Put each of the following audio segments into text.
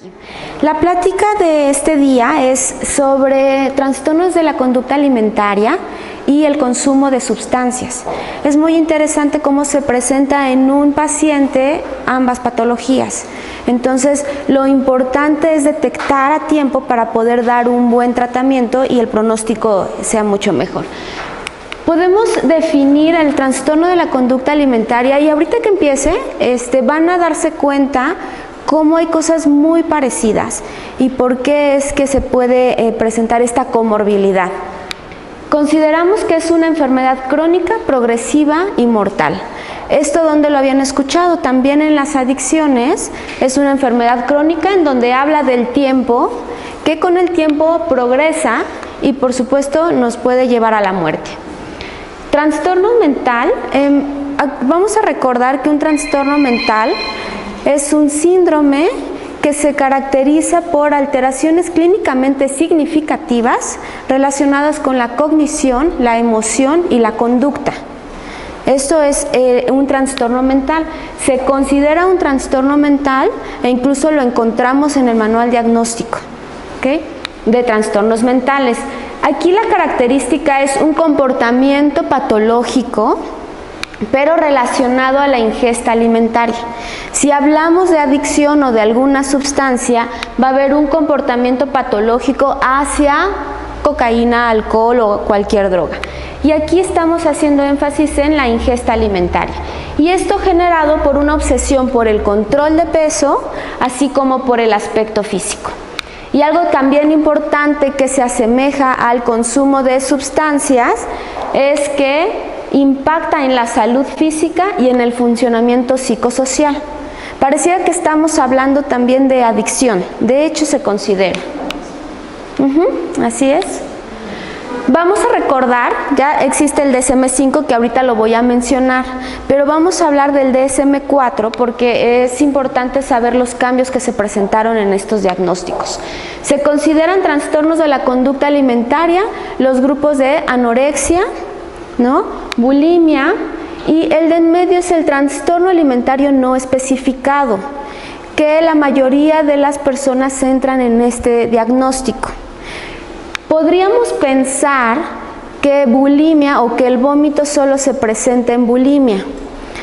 aquí. La plática de este día es sobre trastornos de la conducta alimentaria y el consumo de sustancias. Es muy interesante cómo se presenta en un paciente ambas patologías. Entonces, lo importante es detectar a tiempo para poder dar un buen tratamiento y el pronóstico sea mucho mejor. Podemos definir el trastorno de la conducta alimentaria y ahorita que empiece van a darse cuenta cómo hay cosas muy parecidas y por qué es que se puede presentar esta comorbilidad. Consideramos que es una enfermedad crónica, progresiva y mortal. ¿Esto dónde lo habían escuchado? También en las adicciones. Es una enfermedad crónica en donde habla del tiempo, que con el tiempo progresa y por supuesto nos puede llevar a la muerte. Trastorno mental, vamos a recordar que un trastorno mental es un síndrome que se caracteriza por alteraciones clínicamente significativas relacionadas con la cognición, la emoción y la conducta. Esto es un trastorno mental. Se considera un trastorno mental e incluso lo encontramos en el manual diagnóstico, ¿okay?, de trastornos mentales. Aquí la característica es un comportamiento patológico, pero relacionado a la ingesta alimentaria. Si hablamos de adicción o de alguna sustancia, va a haber un comportamiento patológico hacia cocaína, alcohol o cualquier droga. Y aquí estamos haciendo énfasis en la ingesta alimentaria. Y esto generado por una obsesión por el control de peso, así como por el aspecto físico. Y algo también importante que se asemeja al consumo de sustancias es que impacta en la salud física y en el funcionamiento psicosocial. Pareciera que estamos hablando también de adicción, de hecho se considera. Así es. Vamos a recordar, ya existe el DSM-5 que ahorita lo voy a mencionar, pero vamos a hablar del DSM-4 porque es importante saber los cambios que se presentaron en estos diagnósticos. Se consideran trastornos de la conducta alimentaria los grupos de anorexia, ¿no?, bulimia, y el de en medio es el trastorno alimentario no especificado, que la mayoría de las personas entran en este diagnóstico. Podríamos pensar que bulimia o que el vómito solo se presenta en bulimia.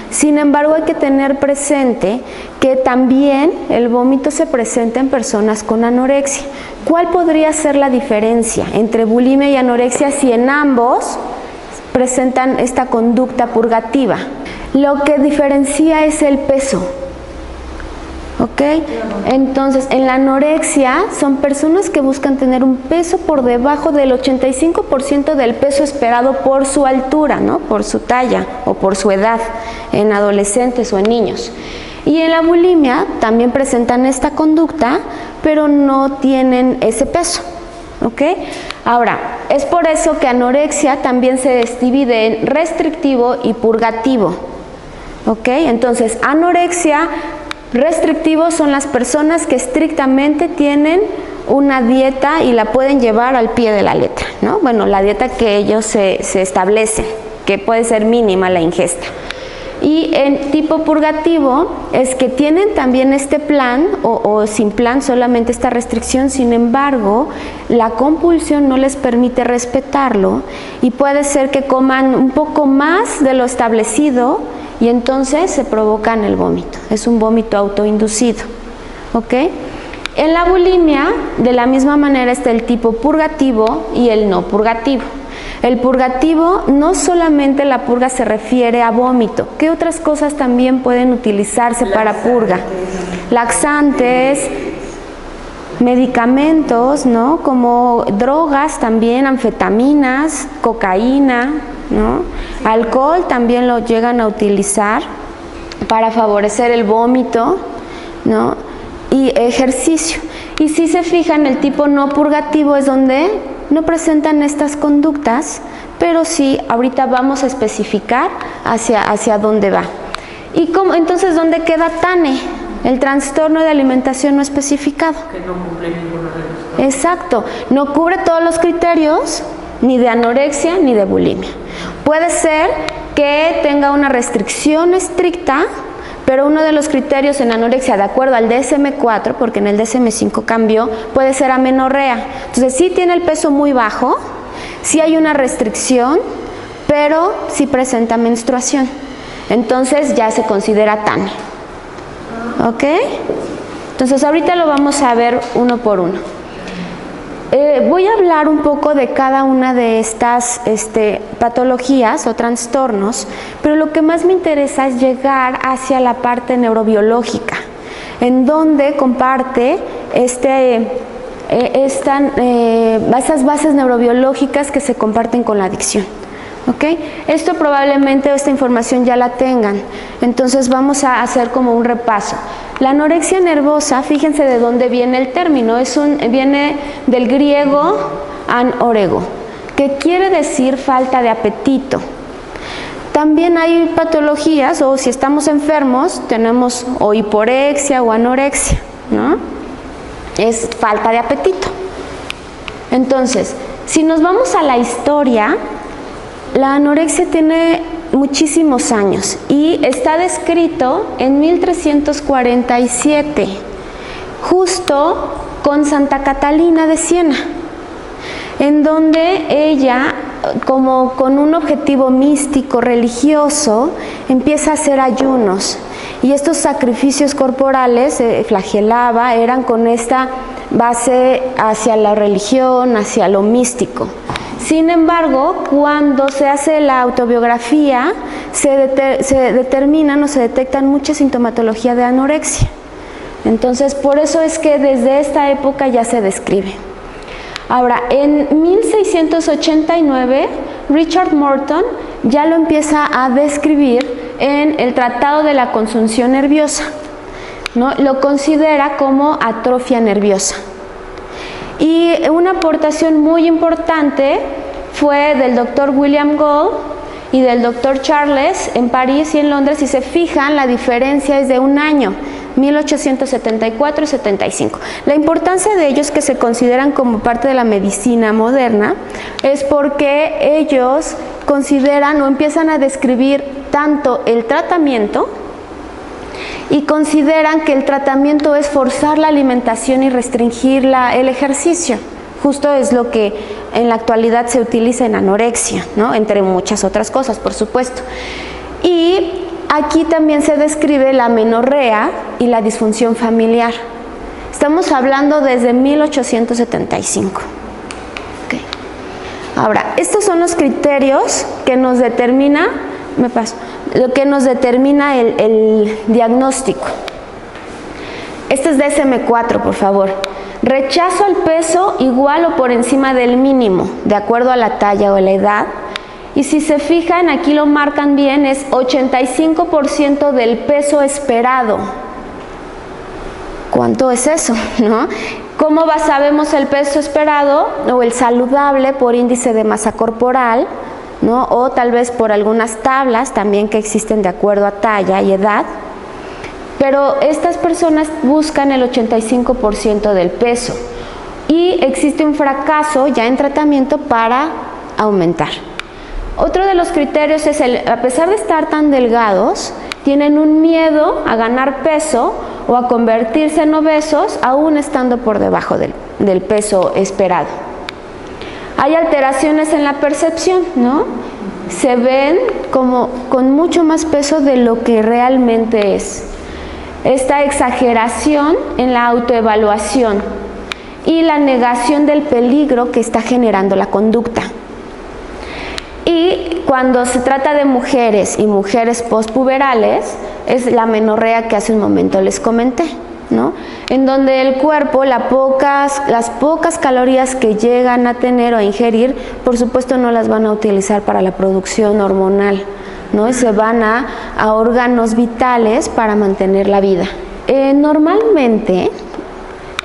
Sin embargo, hay que tener presente que también el vómito se presenta en personas con anorexia. ¿Cuál podría ser la diferencia entre bulimia y anorexia si en ambos presentan esta conducta purgativa? Lo que diferencia es el peso. ¿Ok? Entonces, en la anorexia son personas que buscan tener un peso por debajo del 85% del peso esperado por su altura, ¿no?, por su talla o por su edad, en adolescentes o en niños. Y en la bulimia también presentan esta conducta, pero no tienen ese peso. ¿Ok? Ahora, es por eso que anorexia también se divide en restrictivo y purgativo. ¿Ok? Entonces, anorexia, restrictivos son las personas que estrictamente tienen una dieta y la pueden llevar al pie de la letra, ¿no? Bueno, la dieta que ellos se establecen, que puede ser mínima la ingesta. Y en tipo purgativo es que tienen también este plan o sin plan, solamente esta restricción, sin embargo, la compulsión no les permite respetarlo y puede ser que coman un poco más de lo establecido y entonces se provocan el vómito. Es un vómito autoinducido. ¿Ok? En la bulimia, de la misma manera, está el tipo purgativo y el no purgativo. El purgativo, no solamente la purga se refiere a vómito. ¿Qué otras cosas también pueden utilizarse para purga? Laxantes, medicamentos, ¿no?, como drogas también, anfetaminas, cocaína, ¿no? Alcohol también lo llegan a utilizar para favorecer el vómito, ¿no?, y ejercicio. Y si se fijan, el tipo no purgativo es donde no presentan estas conductas, pero sí, ahorita vamos a especificar hacia dónde va. ¿Y cómo, entonces dónde queda TANE? El trastorno de alimentación no especificado. Que no cumple ninguno de los. Exacto, no cubre todos los criterios, ni de anorexia ni de bulimia. Puede ser que tenga una restricción estricta, pero uno de los criterios en anorexia, de acuerdo al DSM-4, porque en el DSM-5 cambió, puede ser amenorrea. Entonces sí tiene el peso muy bajo, sí hay una restricción, pero sí presenta menstruación. Entonces ya se considera TANI. ¿Ok? Entonces ahorita lo vamos a ver uno por uno. Voy a hablar un poco de cada una de estas patologías o trastornos, pero lo que más me interesa es llegar hacia la parte neurobiológica, en donde comparte esas bases neurobiológicas que se comparten con la adicción. ¿Okay? Esto probablemente, esta información ya la tengan, entonces vamos a hacer como un repaso. La anorexia nervosa, fíjense de dónde viene el término, viene del griego anorego, que quiere decir falta de apetito. También hay patologías, o si estamos enfermos, tenemos o hiporexia o anorexia, ¿no? Es falta de apetito. Entonces, si nos vamos a la historia, la anorexia tiene muchísimos años y está descrito en 1347, justo con Santa Catalina de Siena, en donde ella, como con un objetivo místico, religioso, empieza a hacer ayunos, y estos sacrificios corporales, flagelaba, eran con esta base hacia la religión, hacia lo místico. Sin embargo, cuando se hace la autobiografía, se determinan o se detectan mucha sintomatología de anorexia. Entonces, por eso es que desde esta época ya se describe. Ahora, en 1689, Richard Morton ya lo empieza a describir en el Tratado de la Consunción Nerviosa, ¿no? Lo considera como atrofia nerviosa. Y una aportación muy importante fue del doctor William Gould y del doctor Charles en París y en Londres. Si se fijan, la diferencia es de un año, 1874 y 75. La importancia de ellos, que se consideran como parte de la medicina moderna, es porque ellos consideran o empiezan a describir tanto el tratamiento, y consideran que el tratamiento es forzar la alimentación y restringir el ejercicio. Justo es lo que en la actualidad se utiliza en anorexia, ¿no? Entre muchas otras cosas, por supuesto. Y aquí también se describe la amenorrea y la disfunción familiar. Estamos hablando desde 1875. Okay. Ahora, estos son los criterios que nos determina, lo que nos determina el diagnóstico. Este es DSM-4, por favor. Rechazo al peso igual o por encima del mínimo, de acuerdo a la talla o la edad. Y si se fijan, aquí lo marcan bien, es 85% del peso esperado. ¿Cuánto es eso? ¿No? ¿Cómo sabemos el peso esperado o el saludable? Por índice de masa corporal, ¿no? O tal vez por algunas tablas también que existen de acuerdo a talla y edad. Pero estas personas buscan el 85% del peso y existe un fracaso ya en tratamiento para aumentar. Otro de los criterios es a pesar de estar tan delgados, tienen un miedo a ganar peso o a convertirse en obesos, aún estando por debajo del peso esperado. Hay alteraciones en la percepción, ¿no? Se ven como con mucho más peso de lo que realmente es. Esta exageración en la autoevaluación y la negación del peligro que está generando la conducta. Y cuando se trata de mujeres y mujeres postpuberales, es la amenorrea que hace un momento les comenté, ¿no? En donde el cuerpo, las pocas calorías que llegan a tener o a ingerir, por supuesto no las van a utilizar para la producción hormonal, ¿no? Y se van a órganos vitales para mantener la vida. Normalmente,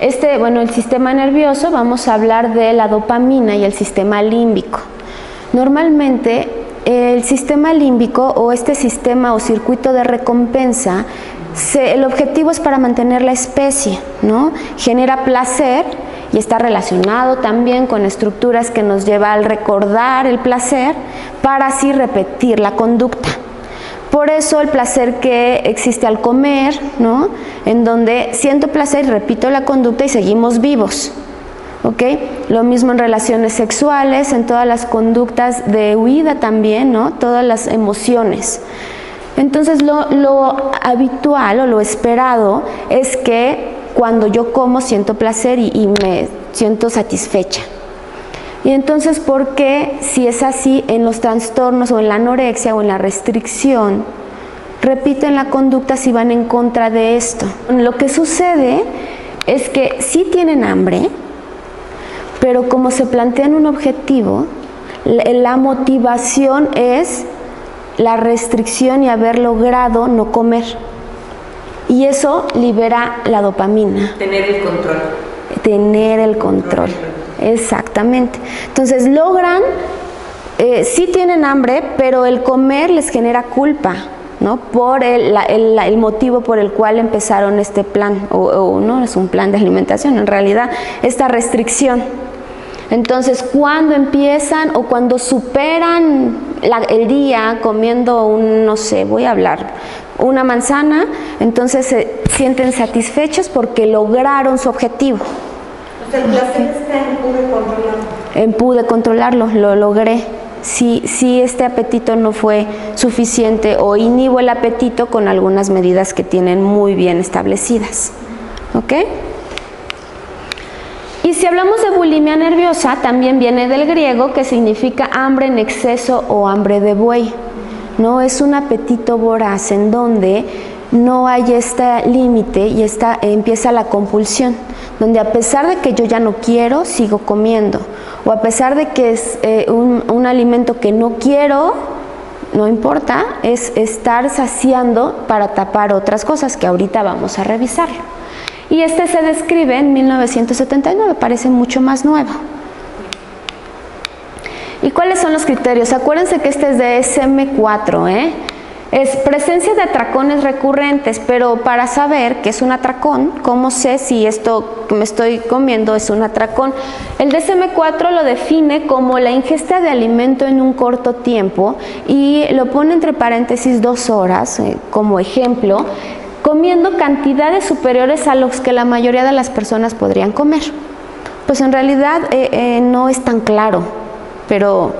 el sistema nervioso, vamos a hablar de la dopamina y el sistema límbico. Normalmente, el sistema límbico o este sistema o circuito de recompensa, el objetivo es para mantener la especie, ¿no? Genera placer y está relacionado también con estructuras que nos lleva al recordar el placer para así repetir la conducta. Por eso el placer que existe al comer, ¿no? En donde siento placer, repito la conducta y seguimos vivos. ¿Ok? Lo mismo en relaciones sexuales, en todas las conductas de huida también, ¿no? Todas las emociones. Entonces lo habitual o lo esperado es que cuando yo como siento placer y me siento satisfecha. Y entonces, ¿por qué si es así en los trastornos o en la anorexia o en la restricción, repiten la conducta si van en contra de esto? Lo que sucede es que sí tienen hambre, pero como se plantean un objetivo, la motivación es la restricción y haber logrado no comer. Y eso libera la dopamina. Tener el control. Tener el control. Exactamente. Entonces logran, sí tienen hambre, pero el comer les genera culpa, ¿no? Por el motivo por el cual empezaron este plan, o no es un plan de alimentación, en realidad esta restricción. Entonces, cuando empiezan o cuando superan el día comiendo no sé, voy a hablar, una manzana, entonces se sienten satisfechos porque lograron su objetivo. O sea, el placer está en pude controlarlo. Pude controlarlo, lo logré. Si este apetito no fue suficiente o inhibo el apetito con algunas medidas que tienen muy bien establecidas. ¿Ok? Y si hablamos de bulimia nerviosa, también viene del griego, que significa hambre en exceso o hambre de buey. No es un apetito voraz en donde no hay este límite y empieza la compulsión, donde a pesar de que yo ya no quiero, sigo comiendo, o a pesar de que es un alimento que no quiero, no importa, es estar saciando para tapar otras cosas que ahorita vamos a revisar. Y este se describe en 1979, parece mucho más nuevo. ¿Y cuáles son los criterios? Acuérdense que este es de DSM-4, es presencia de atracones recurrentes, pero para saber qué es un atracón, ¿cómo sé si esto que me estoy comiendo es un atracón? El DSM-4 lo define como la ingesta de alimento en un corto tiempo y lo pone entre paréntesis 2 horas, como ejemplo, comiendo cantidades superiores a los que la mayoría de las personas podrían comer. Pues en realidad no es tan claro, pero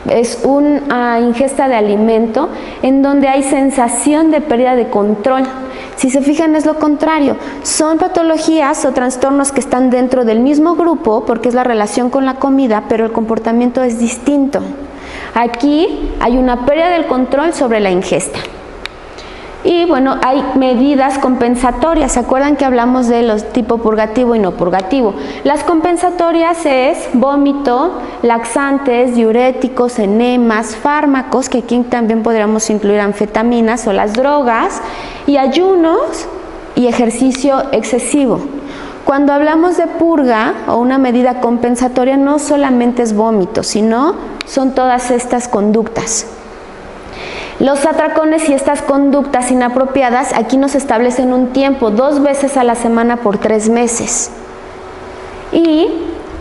es una ingesta de alimento en donde hay sensación de pérdida de control. Si se fijan, es lo contrario. Son patologías o trastornos que están dentro del mismo grupo porque es la relación con la comida, pero el comportamiento es distinto. Aquí hay una pérdida del control sobre la ingesta. Y bueno, hay medidas compensatorias. ¿Se acuerdan que hablamos de los tipo purgativo y no purgativo? Las compensatorias es vómito, laxantes, diuréticos, enemas, fármacos, que aquí también podríamos incluir anfetaminas o las drogas, y ayunos y ejercicio excesivo. Cuando hablamos de purga o una medida compensatoria, no solamente es vómito, sino son todas estas conductas. Los atracones y estas conductas inapropiadas aquí nos establecen un tiempo, 2 veces a la semana por 3 meses. Y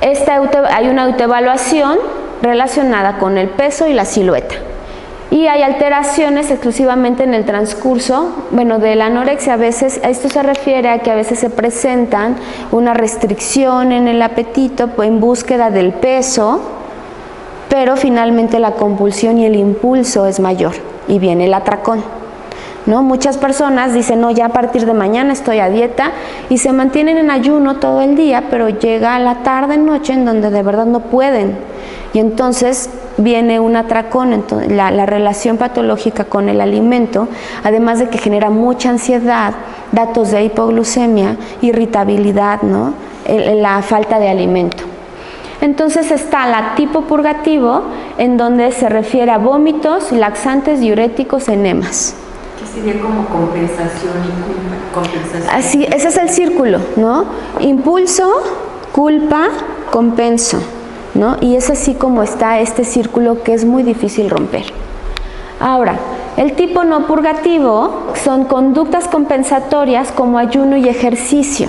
hay una autoevaluación relacionada con el peso y la silueta. Y hay alteraciones exclusivamente en el transcurso, de la anorexia. A veces, a esto se refiere a que a veces se presentan una restricción en el apetito en búsqueda del peso, pero finalmente la compulsión y el impulso es mayor. Y viene el atracón, ¿no? Muchas personas dicen, no, ya a partir de mañana estoy a dieta y se mantienen en ayuno todo el día, pero llega la tarde, noche en donde de verdad no pueden. Y entonces viene un atracón. Entonces, la relación patológica con el alimento, además de que genera mucha ansiedad, datos de hipoglucemia, irritabilidad, ¿no? La falta de alimento. Entonces está la tipo purgativo, en donde se refiere a vómitos, laxantes, diuréticos, enemas. ¿Qué sería como compensación y culpa? Compensación. Así, ese es el círculo, ¿no? Impulso, culpa, compenso, ¿no? Y es así como está este círculo que es muy difícil romper. Ahora, el tipo no purgativo son conductas compensatorias como ayuno y ejercicio,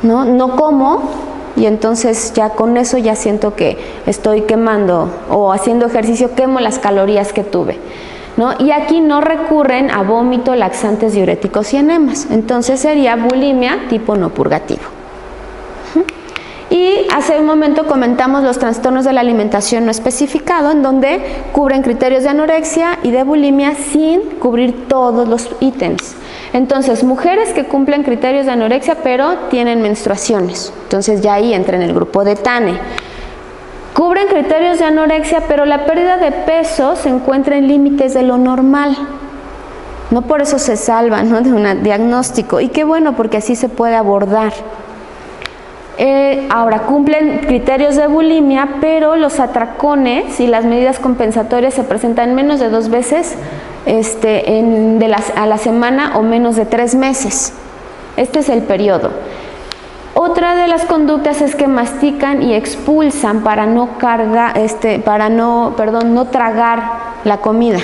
¿no? No como. Y entonces ya con eso ya siento que estoy quemando o haciendo ejercicio, quemo las calorías que tuve. ¿no? Y aquí no recurren a vómito, laxantes, diuréticos y enemas. Entonces sería bulimia tipo no purgativo. Y hace un momento comentamos los trastornos de la alimentación no especificado, en donde cubren criterios de anorexia y de bulimia sin cubrir todos los ítems. Entonces, mujeres que cumplen criterios de anorexia pero tienen menstruaciones, entonces ya ahí entra en el grupo de TANE. Cubren criterios de anorexia, pero la pérdida de peso se encuentra en límites de lo normal. No por eso se salvan, ¿no?, de un diagnóstico. Y qué bueno, porque así se puede abordar. Ahora, cumplen criterios de bulimia, pero los atracones y las medidas compensatorias se presentan menos de 2 veces a la semana o menos de 3 meses. Este es el periodo. Otra de las conductas es que mastican y expulsan para no tragar la comida,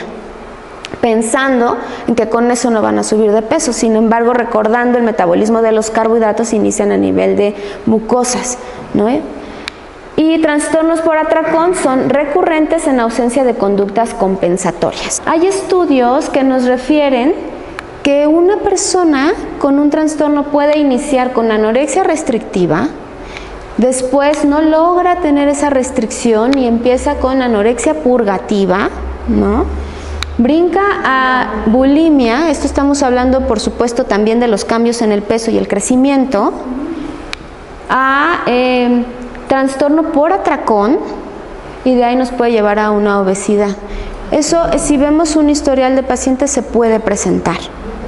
pensando en que con eso no van a subir de peso. Sin embargo, recordando el metabolismo de los carbohidratos, inician a nivel de mucosas, ¿no? Y trastornos por atracón son recurrentes en ausencia de conductas compensatorias. Hay estudios que nos refieren que una persona con un trastorno puede iniciar con anorexia restrictiva, después no logra tener esa restricción y empieza con anorexia purgativa, ¿no? Brinca a bulimia, esto estamos hablando por supuesto también de los cambios en el peso y el crecimiento, a trastorno por atracón, y de ahí nos puede llevar a una obesidad. Eso, si vemos un historial de pacientes, se puede presentar,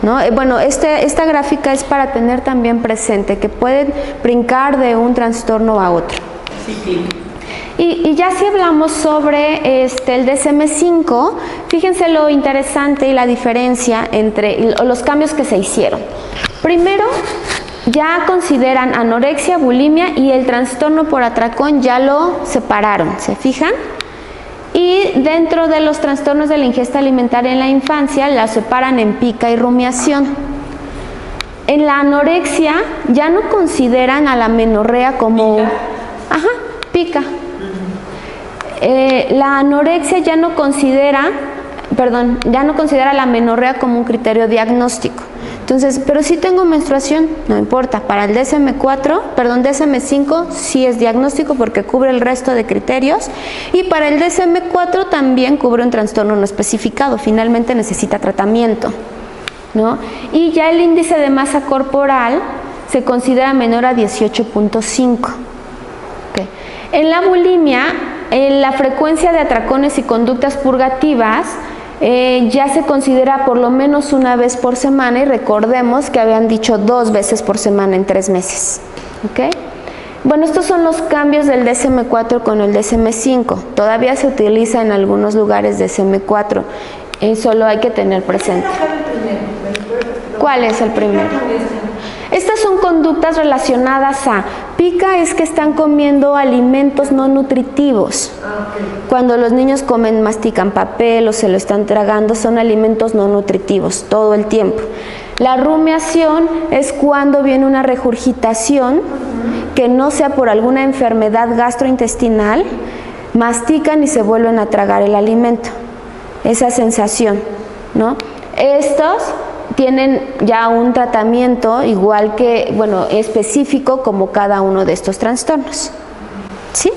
¿no? Bueno, esta gráfica es para tener también presente que pueden brincar de un trastorno a otro. Sí. Y ya si hablamos sobre el DSM-5, fíjense lo interesante y la diferencia entre los cambios que se hicieron. Primero, ya consideran anorexia, bulimia y el trastorno por atracón ya lo separaron, ¿se fijan? Y dentro de los trastornos de la ingesta alimentaria en la infancia, la separan en pica y rumiación. En la anorexia ya no consideran a la amenorrea como... ¿Pica? Ajá, pica. La anorexia ya no considera la amenorrea como un criterio diagnóstico. Entonces, pero si tengo menstruación, no importa. Para el DSM-5 sí es diagnóstico porque cubre el resto de criterios, y para el DSM-4 también cubre un trastorno no especificado, finalmente necesita tratamiento, ¿no? Y ya el índice de masa corporal se considera menor a 18.5. Okay. En la bulimia, la frecuencia de atracones y conductas purgativas ya se considera por lo menos una vez por semana, y recordemos que habían dicho 2 veces por semana en 3 meses. ¿Okay? Bueno, estos son los cambios del DSM-4 con el DSM-5. Todavía se utiliza en algunos lugares DSM-4, solo hay que tener presente. ¿Cuál es el primero? Estas son conductas relacionadas a pica, es que están comiendo alimentos no nutritivos. Cuando los niños comen, mastican papel o se lo están tragando, son alimentos no nutritivos todo el tiempo. La rumiación es cuando viene una regurgitación que no sea por alguna enfermedad gastrointestinal, mastican y se vuelven a tragar el alimento. Esa sensación, ¿no? Estos tienen ya un tratamiento igual que, bueno, específico como cada uno de estos trastornos. ¿Sí?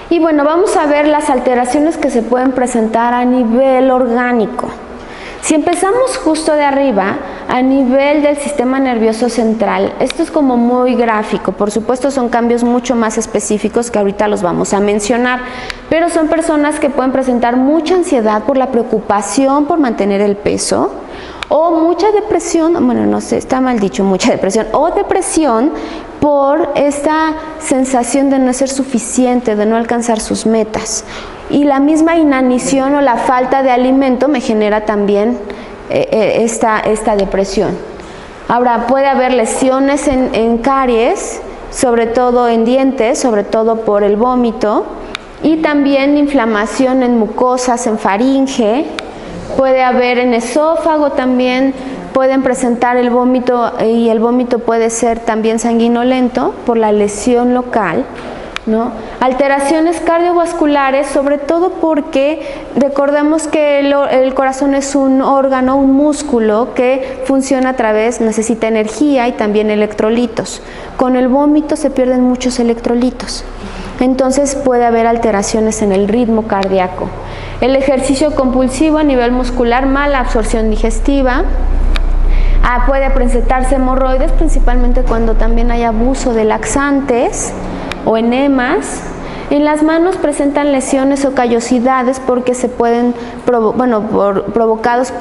Y bueno, vamos a ver las alteraciones que se pueden presentar a nivel orgánico. Si empezamos justo de arriba, a nivel del sistema nervioso central, esto es como muy gráfico, por supuesto son cambios mucho más específicos que ahorita los vamos a mencionar, pero son personas que pueden presentar mucha ansiedad por la preocupación por mantener el peso, o mucha depresión, bueno, no sé, está mal dicho, mucha depresión, o depresión por esta sensación de no ser suficiente, de no alcanzar sus metas. Y la misma inanición o la falta de alimento me genera también esta depresión. Ahora, puede haber lesiones en caries, sobre todo en dientes, sobre todo por el vómito, y también inflamación en mucosas, en faringe, puede haber en esófago también, pueden presentar el vómito, y el vómito puede ser también sanguinolento por la lesión local, ¿no? Alteraciones cardiovasculares, sobre todo porque recordemos que el corazón es un órgano, un músculo que funciona a través, necesita energía y también electrolitos. Con el vómito se pierden muchos electrolitos. Entonces puede haber alteraciones en el ritmo cardíaco. El ejercicio compulsivo a nivel muscular, mala absorción digestiva. Puede presentarse hemorroides, principalmente cuando también hay abuso de laxantes o enemas. En las manos presentan lesiones o callosidades porque se pueden, provocados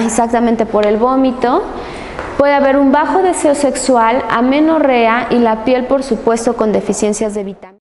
exactamente por el vómito. Puede haber un bajo deseo sexual, amenorrea y la piel, por supuesto, con deficiencias de vitaminas.